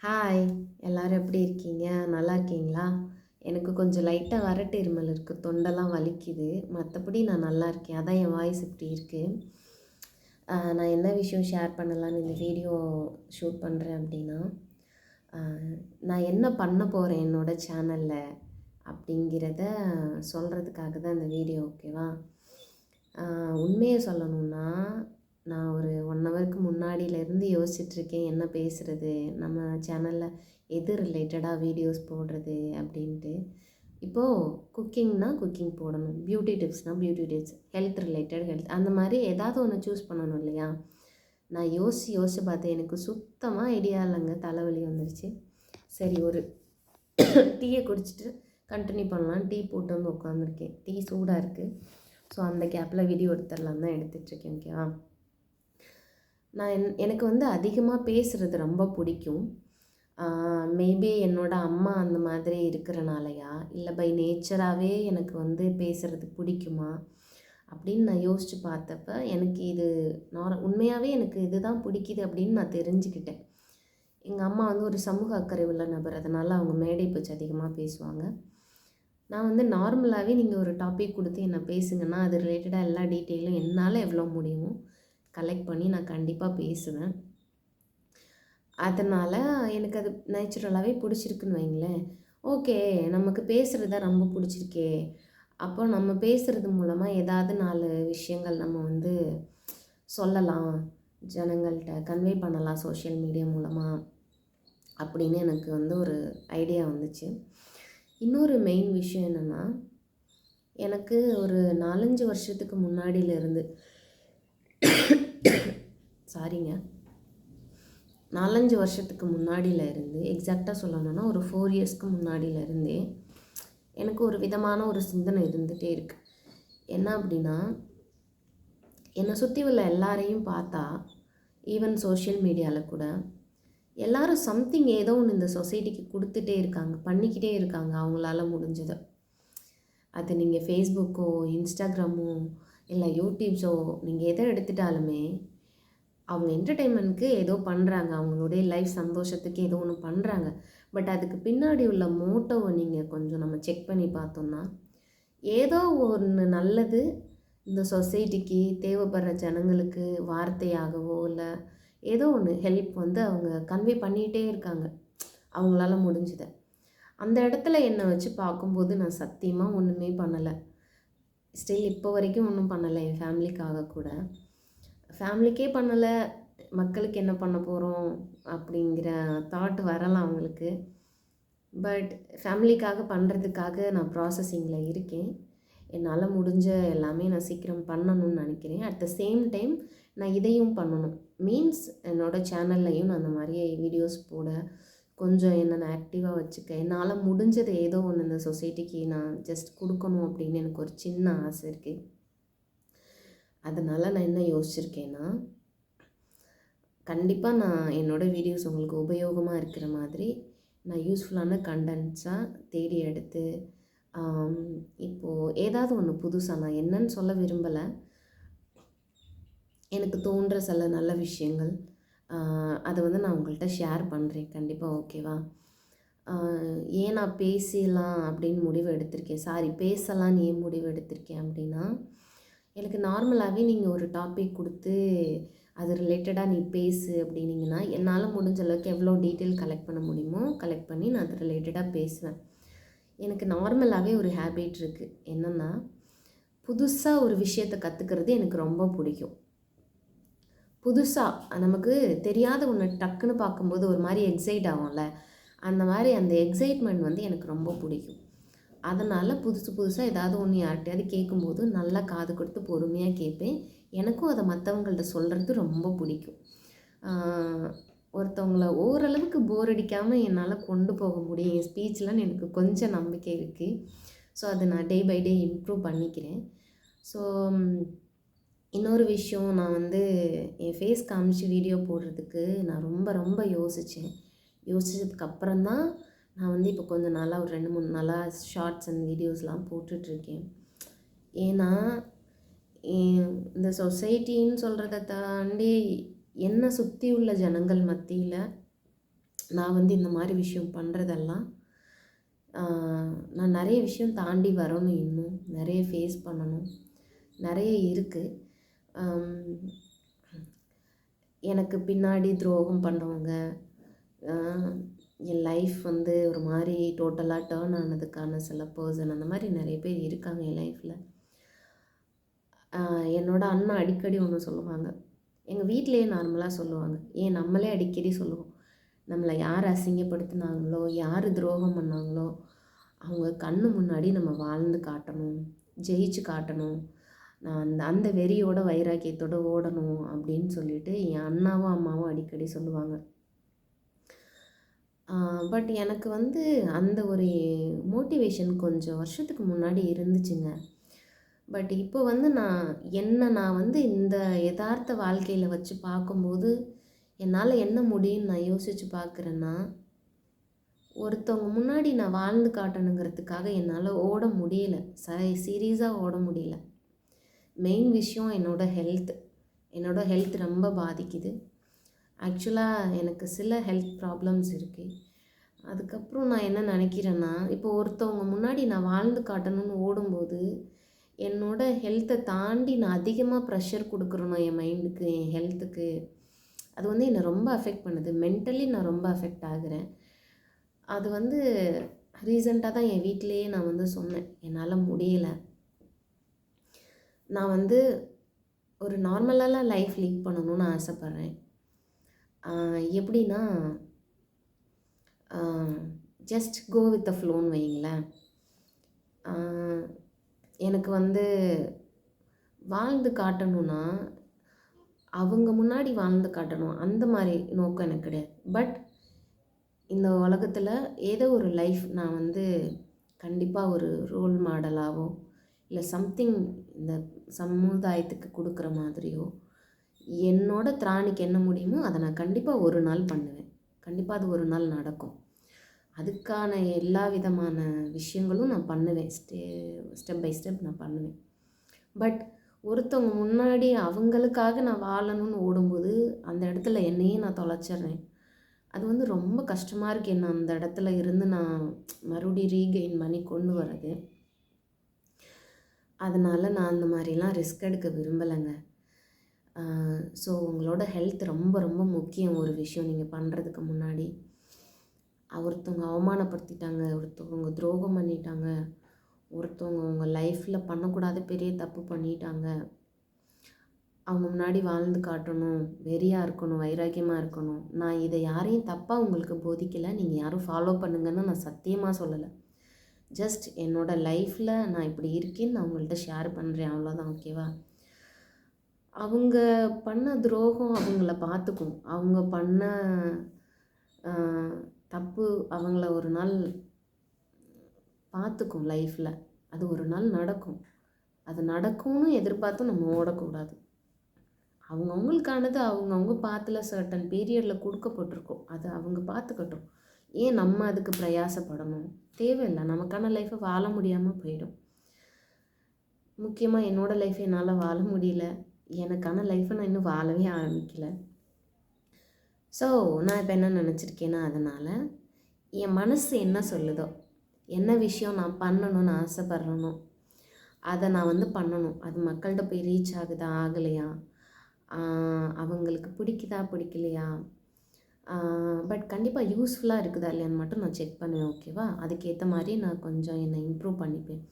Hi! எல்லாரும் எப்படி இருக்கீங்க? நல்லா இருக்கீங்களா? எனக்கு கொஞ்சம் லைட்டா வறட்டு இருமல் இருக்கு. தொண்டைலாம் வலிக்குது. மத்தபடி நான் நல்லா இருக்கேன். அதான் என் வாய்ஸ் இப்படி இருக்கு. நான் என்ன விஷயம் ஷேர் பண்ணலான்னு இந்த வீடியோ ஷூட் பண்ணுறேன் அப்படின்னா, அ நான் என்ன பண்ண போறேன் என்னோட சேனல்ல அப்படிங்கிறத சொல்கிறதுக்காக தான் இந்த வீடியோ ஓகேவா? உண்மைய சொல்லணும்னா, நான் ஒரு 1 ஹவருக்கு முன்னாடியிலேருந்து யோசிச்சுட்ருக்கேன் என்ன பேசுறது? நம்ம சேனல்ல எது ரிலேட்டடா வீடியோஸ் போடுறது அப்படின்ட்டு. இப்போது குக்கிங்னா குக்கிங் போடணும். பியூட்டி டிப்ஸ்னால் beauty tips. Health related health அந்த மாதிரி ஏதாவது ஒன்று சூஸ் பண்ணணும் இல்லையா? நான் யோசிச்சு பார்த்தேன். எனக்கு சுத்தமாக ஐடியா இல்லைங்க. தலைவலி வந்துருச்சு. சரி ஒரு டீயை குடிச்சிட்டு கண்டினியூ பண்ணலான்னு டீ போட்டு வந்து உட்காந்துருக்கேன். டீ சூடாக இருக்குது. ஸோ அந்த கேப்பில் வீடியோ எடுத்துடலாம் தான் எடுத்துகிட்ருக்கேன் ஓகேவா? எனக்கு வந்து அதிகமாக பேசுகிறது ரொம்ப பிடிக்கும். மேபி என்னோடய அம்மா அந்த மாதிரி இருக்கிறனாலயா, இல்லை பை நேச்சராகவே எனக்கு வந்து பேசுகிறது பிடிக்குமா அப்படின்னு நான் யோசித்து பார்த்தப்ப எனக்கு இது உண்மையாகவே எனக்கு இதுதான் பிடிக்குது அப்படின்னு நான் தெரிஞ்சுக்கிட்டேன். எங்கள் அம்மா வந்து ஒரு சமூக அக்கறை உள்ள நபர். அதனால் அவங்க மேடை பேச்சு அதிகமாக பேசுவாங்க. நான் வந்து நார்மலாகவே நீங்கள் ஒரு டாபிக் கொடுத்து என்ன பேசுங்கன்னா அது ரிலேட்டடாக எல்லா டீட்டெயிலும் என்னால் எவ்வளோ முடியுமோ கலெக்ட் பண்ணி நான் கண்டிப்பாக பேசுவேன். அதனால் எனக்கு அது நேச்சுரலாகவே பிடிச்சிருக்குன்னு வைங்களேன். ஓகே, நமக்கு பேசுகிறது தான் ரொம்ப பிடிச்சிருக்கே, அப்போ நம்ம பேசுகிறது மூலமாக ஏதாவது 4 விஷயங்கள் நம்ம வந்து சொல்லலாம், ஜனங்கள்கிட்ட கன்வே பண்ணலாம் சோஷியல் மீடியா மூலமாக அப்படின்னு எனக்கு வந்து ஒரு ஐடியா வந்துச்சு. இன்னொரு மெயின் விஷயம் என்னென்னா, எனக்கு ஒரு 4, 5 வருஷத்துக்கு முன்னாடியிலேருந்து சாரிங்க 4, 5 வருஷத்துக்கு முன்னாடியிலேருந்து எக்ஸாக்டாக சொல்லணும்னா ஒரு 4 இயர்ஸ்க்கு முன்னாடியிலேருந்தே எனக்கு ஒரு விதமான ஒரு சிந்தனை இருந்துகிட்டே இருக்குது. என்ன அப்படின்னா, என்னை சுற்றி உள்ள எல்லாரையும் பார்த்தா, ஈவன் சோஷியல் மீடியாவில் கூட எல்லோரும் சம்திங் ஏதோ ஒன்று இந்த சொசைட்டிக்கு கொடுத்துட்டே இருக்காங்க, பண்ணிக்கிட்டே இருக்காங்க அவங்களால முடிஞ்சதை. அது நீங்கள் ஃபேஸ்புக்கோ, இன்ஸ்டாகிராமோ, இல்லை யூடியூப்ஸோ நீங்கள் எதை எடுத்துட்டாலுமே அவங்க என்டர்டெயின்மெண்ட்க்கு ஏதோ பண்ணுறாங்க. அவங்களுடைய லைஃப் சந்தோஷத்துக்கு ஏதோ ஒன்று பண்ணுறாங்க. பட் அதுக்கு பின்னாடி உள்ள மோட்டோவை நீங்கள் கொஞ்சம் நம்ம செக் பண்ணி பார்த்தோம்னா, ஏதோ ஒன்று நல்லது இந்த சொசைட்டிக்கு தேவைப்படுற ஜனங்களுக்கு வார்த்தையாகவோ, இல்லை ஏதோ ஒன்று ஹெல்ப் வந்து அவங்க கன்வே பண்ணிகிட்டே இருக்காங்க அவங்களால முடிஞ்சதை. அந்த இடத்துல என்னை வச்சு பார்க்கும்போது நான் சத்தியமாக ஒன்றுமே பண்ணலை. ஸ்டில் இப்போ வரைக்கும் ஒன்றும் பண்ணலை என் ஃபேமிலிக்காக கூட. ஃபேமிலிக்கே பண்ணலை, மக்களுக்கு என்ன பண்ண போகிறோம் அப்படிங்கிற தாட் வரலாம் அவங்களுக்கு. பட் ஃபேமிலிக்காக பண்ணுறதுக்காக நான் ப்ராசஸிங்கில் இருக்கேன். என்னால் முடிஞ்ச எல்லாமே நான் சீக்கிரம் பண்ணணும்னு நினைக்கிறேன். அட் த சேம் டைம் நான் இதையும் பண்ணணும். மீன்ஸ் என்னோடய சேனல்லையும் நான் அந்த மாதிரி வீடியோஸ் போட கொஞ்சம் என்ன நான் ஆக்டிவாக வச்சுக்க, என்னால் முடிஞ்சது ஏதோ ஒன்று இந்த சொசைட்டிக்கு நான் ஜஸ்ட் கொடுக்கணும் அப்படின்னு எனக்கு ஒரு சின்ன ஆசை இருக்குது. அதனால் நான் என்ன யோசிச்சிருக்கேன்னா, கண்டிப்பாக நான் என்னோடய வீடியோஸ் உங்களுக்கு உபயோகமாக இருக்கிற மாதிரி நான் யூஸ்ஃபுல்லான கண்டென்ட்ஸாக தேடி எடுத்து இப்போது ஏதாவது ஒன்று புதுசாக நான் என்னன்னு சொல்ல விரும்பலை. எனக்கு தோன்ற சில நல்ல விஷயங்கள் அதை வந்து நான் உங்கள்கிட்ட ஷேர் பண்ணுறேன் கண்டிப்பாக ஓகேவா? ஏன் நான் பேசலாம் அப்படின்னு முடிவு எடுத்திருக்கேன், பேசலான்னு ஏன் முடிவு எடுத்திருக்கேன் அப்படின்னா, எனக்கு நார்மலாகவே நீங்கள் ஒரு டாபிக் கொடுத்து அது ரிலேட்டடாக நீ பேசு அப்படின்னீங்கன்னா, என்னால் முடிஞ்ச அளவுக்கு எவ்வளோ டீட்டெயில் கலெக்ட் பண்ண முடியுமோ கலெக்ட் பண்ணி நான் அது ரிலேட்டடாக பேசுவேன். எனக்கு நார்மலாகவே ஒரு ஹேபிட் இருக்குது. என்னென்னா, புதுசாக ஒரு விஷயத்தை கற்றுக்கிறது எனக்கு ரொம்ப பிடிக்கும். புதுசாக நமக்கு தெரியாத ஒன்று டக்குன்னு பார்க்கும்போது ஒரு மாதிரி எக்ஸைட் ஆகும்ல, அந்த மாதிரி அந்த எக்ஸைட்மெண்ட் வந்து எனக்கு ரொம்ப பிடிக்கும். அதனால் புதுசாக ஏதாவது ஒன்று யார்கிட்டையாவது கேட்கும்போது நல்லா காது கொடுத்து பொறுமையாக கேட்பேன். எனக்கும் அதை மற்றவங்கள்ட்ட சொல்கிறது ரொம்ப பிடிக்கும். ஒருத்தவங்கள ஓரளவுக்கு போர் அடிக்காமல் என்னால் கொண்டு போக முடியும் என் ஸ்பீச்லன்னு எனக்கு கொஞ்சம் நம்பிக்கை இருக்குது. ஸோ அதை நான் டே பை டே இம்ப்ரூவ் பண்ணிக்கிறேன். ஸோ இன்னொரு விஷயம், நான் வந்து என் ஃபேஸ் காமிச்சு வீடியோ போடுறதுக்கு நான் ரொம்ப ரொம்ப யோசித்தேன். யோசித்ததுக்கப்புறம் தான் நான் வந்து இப்போ கொஞ்சம் நாளாக ஒரு 2, 3 நாளாக ஷார்ட்ஸ் அண்ட் வீடியோஸ்லாம் போட்டுட்ருக்கேன். ஏன்னா இந்த சொசைட்டின்னு சொல்கிறத தாண்டி என்னை சுற்றி உள்ள ஜனங்கள் மத்தியில் நான் வந்து இந்த மாதிரி விஷயம் பண்ணுறதெல்லாம் நான் நிறைய விஷயம் தாண்டி வரணும், இன்னும் நிறைய ஃபேஸ் பண்ணணும், நிறைய இருக்குது. எனக்கு பின்னாடி துரோகம் பண்ணுறவங்க, என் லைஃப் வந்து ஒரு மாதிரி டோட்டலாக டேர்ன் ஆனதுக்கான சில பர்சன், அந்த மாதிரி நிறைய பேர் இருக்காங்க என் லைஃப்பில். என்னோடய அண்ணா அடிக்கடி ஒன்று சொல்லுவாங்க, எங்கள் வீட்டிலையே நார்மலாக சொல்லுவாங்க, ஏன் நம்மளே அடிக்கடி சொல்லுவோம், நம்மளை யார் அசிங்கப்படுத்தினாங்களோ, யார் துரோகம் பண்ணாங்களோ அவங்க கண்ணு முன்னாடி நம்ம வாழ்ந்து காட்டணும், ஜெயிச்சு காட்டணும், நான் அந்த வெறியோட வைராக்கியத்தோடு ஓடணும் அப்படின்னு சொல்லிட்டு என் அண்ணாவும் அம்மாவும் அடிக்கடி சொல்லுவாங்க. பட் எனக்கு வந்து அந்த ஒரு மோட்டிவேஷன் கொஞ்சம் வருஷத்துக்கு முன்னாடி இருந்துச்சுங்க. பட் இப்போ வந்து நான் வந்து இந்த யதார்த்த வாழ்க்கையில் வச்சு பார்க்கும்போது என்னால் என்ன முடியும்னு நான் யோசித்து பார்க்குறேன்னா, ஒருத்தவங்க முன்னாடி நான் வாழ்ந்து காட்டணுங்கிறதுக்காக என்னால் ஓட முடியல, சீரியஸாக ஓட முடியல. மெயின் விஷயம் என்னோடய ஹெல்த் ரொம்ப பாதிக்குது. ஆக்சுவலாக எனக்கு சில ஹெல்த் ப்ராப்ளம்ஸ் இருக்குது. அதுக்கப்புறம் நான் என்ன நினைக்கிறேன்னா, இப்போ ஒருத்தவங்க முன்னாடி நான் வாழ்ந்து காட்டணும்னு ஓடும்போது என்னோடய ஹெல்த்தை தாண்டி நான் அதிகமாக ப்ரெஷர் கொடுக்குறேனோ என் மைண்டுக்கு, என் ஹெல்த்துக்கு, அது வந்து என்னை ரொம்ப அஃபெக்ட் பண்ணுது. மென்டலி நான் ரொம்ப அஃபெக்ட் ஆகுறேன். அது வந்து ரீசெண்டாக தான் என் வீட்டிலையே நான் வந்து சொன்னேன், என்னால் முடியலை, நான் வந்து ஒரு நார்மலாலாம் லைஃப் லீட் பண்ணணும்னு ஆசைப்பட்றேன். எப்படின்னா ஜஸ்ட் கோ வித் த ஃப்ளோன்னு வைங்களேன். எனக்கு வந்து வாழ்ந்து காட்டணும்னா அவங்க முன்னாடி வாழ்ந்து காட்டணும், அந்த மாதிரி நோக்கம் எனக்கு கிடையாது. பட் இந்த உலகத்தில் ஏதோ ஒரு லைஃப் நான் வந்து கண்டிப்பாக ஒரு ரோல் மாடலாகவோ இல்லை சம்திங் இந்த சமுதாயத்துக்கு கொடுக்குற மாதிரியோ என்னோட திராணிக்கு என்ன முடியுமோ அதை நான் கண்டிப்பாக ஒரு நாள் பண்ணுவேன். கண்டிப்பாக அது ஒரு நாள் நடக்கும். அதுக்கான எல்லா விதமான விஷயங்களும் நான் பண்ணுவேன். ஸ்டெப் பை ஸ்டெப் நான் பண்ணுவேன். பட் ஒருத்தவங்க முன்னாடி அவங்களுக்காக நான் வாழணும்னு ஓடும்போது அந்த இடத்துல என்னையே நான் தொலைச்சிட்றேன். அது வந்து ரொம்ப கஷ்டமாக இருக்குது, என்ன அந்த இடத்துல இருந்து நான் மறுபடியும் ரீகெயின் பண்ணி கொண்டு வர்றது. அதனால் நான் அந்த மாதிரிலாம் ரிஸ்க் எடுக்க விரும்பலைங்க. ஸோ உங்களோட ஹெல்த் ரொம்ப ரொம்ப முக்கியம். ஒரு விஷயம் நீங்கள் பண்ணுறதுக்கு முன்னாடி, ஒருத்தவங்க அவமானப்படுத்திட்டாங்க, ஒருத்தவங்க துரோகம் பண்ணிட்டாங்க, ஒருத்தவங்க உங்கள் லைஃப்பில் பண்ணக்கூடாத பெரிய தப்பு பண்ணிட்டாங்க, அவங்க முன்னாடி வாழ்ந்து காட்டணும், வெறியாக இருக்கணும், வைராக்கியமாக இருக்கணும். நான் இதை யாரையும் தப்பாக உங்களுக்கு போதிக்கலை, நீங்கள் யாரும் ஃபாலோ பண்ணுங்கன்னு நான் சத்தியமாக சொல்லலை. ஜஸ்ட் என்னோடய லைஃப்பில் நான் இப்படி இருக்கேன்னு நான் உங்கள்கிட்ட ஷேர் பண்ணுறேன், அவ்வளோதான். ஓகேவா? அவங்க பண்ண துரோகம் அவங்கள பார்த்துக்கும், அவங்க பண்ண தப்பு அவங்கள ஒரு நாள் பார்த்துக்கும் லைஃப்பில். அது ஒரு நாள் நடக்கும். அது நடக்கும்னு எதிர்பார்த்து நம்ம ஓடக்கூடாது. அவங்கவுங்களுக்கானது அவங்கவுங்க பாத்தில் சர்டன் பீரியடில் கொடுக்கப்பட்டிருக்கோம், அது அவங்க பார்த்துக்கட்டும். ஏன் நம்ம அதுக்கு பிரயாசப்படணும்? தேவையில்லை. நமக்கான லைஃப்பை வாழ முடியாமல் போயிடும். முக்கியமாக என்னோடய லைஃப்பை என்னால் வாழ முடியல, எனக்கான லைஃப்பை நான் இன்னும் வாழவே ஆரம்பிக்கலை. ஸோ நான் இப்போ என்ன நினச்சிருக்கேன்னா, அதனால் என் மனசு என்ன சொல்லுதோ, என்ன விஷயம் நான் பண்ணணும்னு ஆசைப்பட்றேனோ அதை நான் வந்து பண்ணணும். அது மக்கள்கிட்ட போய் ரீச் ஆகுதா ஆகலையா, அவங்களுக்கு பிடிக்குதா பிடிக்கலையா, பட் கண்டிப்பாக யூஸ்ஃபுல்லாக இருக்குதா இல்லையான்னு மட்டும் நான் செக் பண்ணுவேன். ஓகேவா? அதுக்கேற்ற மாதிரி நான் கொஞ்சம் என்னை இம்ப்ரூவ் பண்ணிப்பேன்.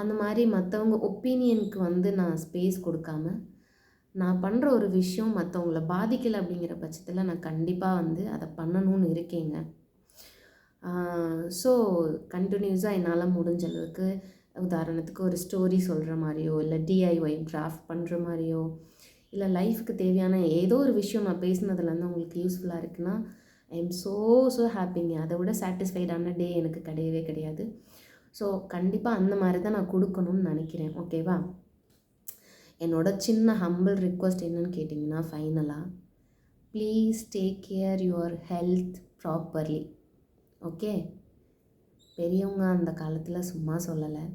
அந்த மாதிரி மற்றவங்க ஒப்பீனியனுக்கு வந்து நான் ஸ்பேஸ் கொடுக்காம, நான் பண்ணுற ஒரு விஷயம் மற்றவங்கள பாதிக்கலை அப்படிங்கிற பட்சத்தில் நான் கண்டிப்பாக வந்து அதை பண்ணணும்னு இருக்கேங்க. ஸோ கண்டினியூஸாக என்னால் முடிஞ்ச அளவுக்கு, உதாரணத்துக்கு ஒரு ஸ்டோரி சொல்கிற மாதிரியோ, இல்லை டிஐஒய் கிராஃப்ட் பண்ணுற மாதிரியோ, இல்லை லைஃப்க்கு தேவையான ஏதோ ஒரு விஷயம் நான் பேசினதுலேருந்து உங்களுக்கு யூஸ்ஃபுல்லாக இருக்குன்னா, ஐ எம் ஸோ ஹாப்பிங்க. அதை விட சாட்டிஸ்ஃபைடான டே எனக்கு கிடையவே கிடையாது. ஸோ கண்டிப்பாக அந்த மாதிரி தான் நான் கொடுக்கணும்னு நினைக்கிறேன். ஓகேவா? என்னோட சின்ன ஹம்பிள் ரிக்வெஸ்ட் என்னன்னு கேட்டிங்கன்னா, ஃபைனலாக please take care your health properly. Okay? பெரியவங்க அந்த காலத்தில் சும்மா சொல்லலை,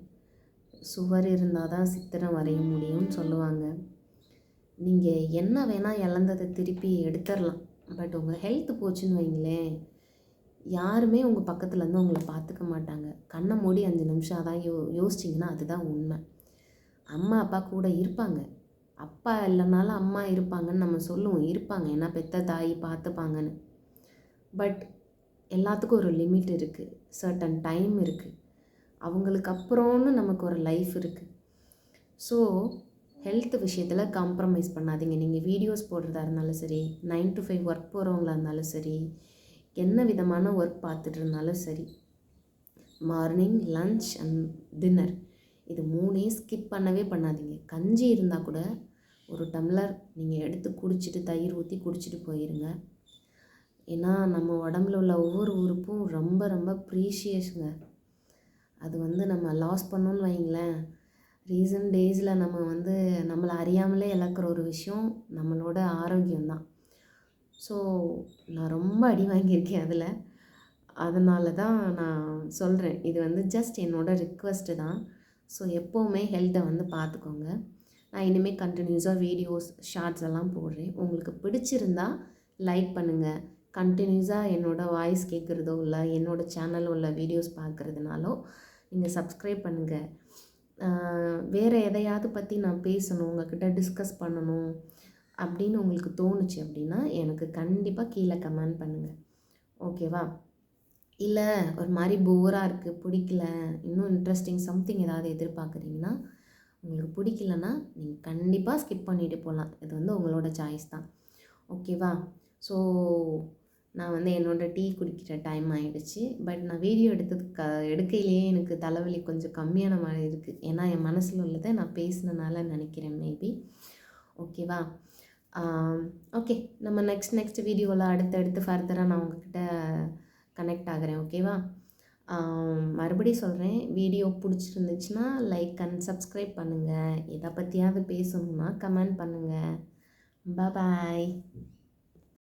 சுவர் இருந்தால் தான் சித்திரம் வரைய முடியும்னு சொல்லுவாங்க. நீங்கள் என்ன வேணால் இழந்ததை திருப்பி எடுத்துடலாம், பட் உங்கள் ஹெல்த் போச்சுன்னு வைங்களேன், யாருமே உங்கள் பக்கத்தில் இருந்து உங்களை பார்த்துக்க மாட்டாங்க. கண்ணை மூடி 5 நிமிஷம் அதான் யோசிச்சிங்கன்னா அதுதான் உண்மை. அம்மா அப்பா கூட இருப்பாங்க. அப்பா இல்லைனாலும் அம்மா இருப்பாங்கன்னு நம்ம சொல்லுவோம். இருப்பாங்க, ஏன்னா பெத்த தாய் பார்த்துப்பாங்கன்னு. பட் எல்லாத்துக்கும் ஒரு லிமிட் இருக்குது, சர்டன் டைம் இருக்குது. அவங்களுக்கு அப்புறம்னு நமக்கு ஒரு லைஃப் இருக்குது. ஸோ ஹெல்த் விஷயத்தில் காம்ப்ரமைஸ் பண்ணாதீங்க. நீங்கள் வீடியோஸ் போடுறதா இருந்தாலும் சரி, 9 to 5 ஒர்க் போகிறவங்களா இருந்தாலும் சரி, என்ன விதமான ஒர்க் பார்த்துட்டு இருந்தாலும் சரி, மார்னிங், லன்ச் அண்ட் டின்னர் இது 3 ஸ்கிப் பண்ணவே பண்ணாதீங்க. கஞ்சி இருந்தால் கூட ஒரு டம்ளர் நீங்கள் எடுத்து குடிச்சிட்டு, தயிர் ஊற்றி குடிச்சிட்டு போயிருங்க. ஏன்னா நம்ம உடம்புல உள்ள ஒவ்வொரு உறுப்பும் ரொம்ப ரொம்ப ப்ரீஷியஸுங்க. அது நம்ம லாஸ் பண்ணோன்னு வைங்களேன், ரீசன்ட் டேஸில் நம்ம நம்மளை அறியாமலே இழக்கிற ஒரு விஷயம் நம்மளோட ஆரோக்கியம்தான். ஸோ நான் ரொம்ப அடி வாங்கியிருக்கேன் அதில். அதனால தான் நான் சொல்கிறேன். இது ஜஸ்ட் என்னோடய ரிக்வெஸ்ட்டு தான். ஸோ எப்போவுமே ஹெல்த்தை பார்த்துக்கோங்க. நான் இனிமேல் கண்டினியூஸாக வீடியோஸ், ஷார்ட்ஸ் எல்லாம் போடுறேன். உங்களுக்கு பிடிச்சிருந்தா லைக் பண்ணுங்கள். கண்டினியூஸாக என்னோடய வாய்ஸ் கேட்குறதோ இல்லை என்னோடய சேனலில் உள்ள வீடியோஸ் பார்க்குறதுனாலோ நீங்கள் சப்ஸ்கிரைப் பண்ணுங்கள். வேறு எதையாவது பற்றி நான் பேசணும், உங்கள்கிட்ட டிஸ்கஸ் பண்ணணும் அப்படின்னு உங்களுக்கு தோணுச்சு அப்படின்னா எனக்கு கண்டிப்பாக கீழே கமெண்ட் பண்ணுங்கள். ஓகேவா? இல்லை ஒரு மாதிரி போராக இருக்குது, பிடிக்கல, இன்னும் இன்ட்ரெஸ்டிங் சம்திங் ஏதாவது எதிர்பார்க்குறீங்கன்னா, உங்களுக்கு பிடிக்கலன்னா நீங்கள் கண்டிப்பாக ஸ்கிப் பண்ணிவிட்டு போகலாம். இது உங்களோட சாய்ஸ் தான். ஓகேவா? ஸோ நான் என்னோடய டீ குடிக்கிற டைம் ஆகிடுச்சு. பட் நான் வீடியோ எடுக்கையிலேயே எனக்கு தலைவலி கொஞ்சம் கம்மியான மாதிரி இருக்குது. ஏன்னா என் மனசில் உள்ளதை நான் பேசினனால நினைக்கிறேன் மேபி. ஓகேவா? ஓகே, நம்ம நெக்ஸ்ட் வீடியோவில் அடுத்தடுத்து ஃபர்தராக நான் உங்கள்கிட்ட கனெக்ட் ஆகிறேன். ஓகேவா? மறுபடியும் சொல்கிறேன், வீடியோ பிடிச்சிருந்துச்சுன்னா லைக் அண்ட் சப்ஸ்கிரைப் பண்ணுங்கள். எதை பற்றியாவது பேசணுன்னா கமெண்ட் பண்ணுங்கள். பாய்.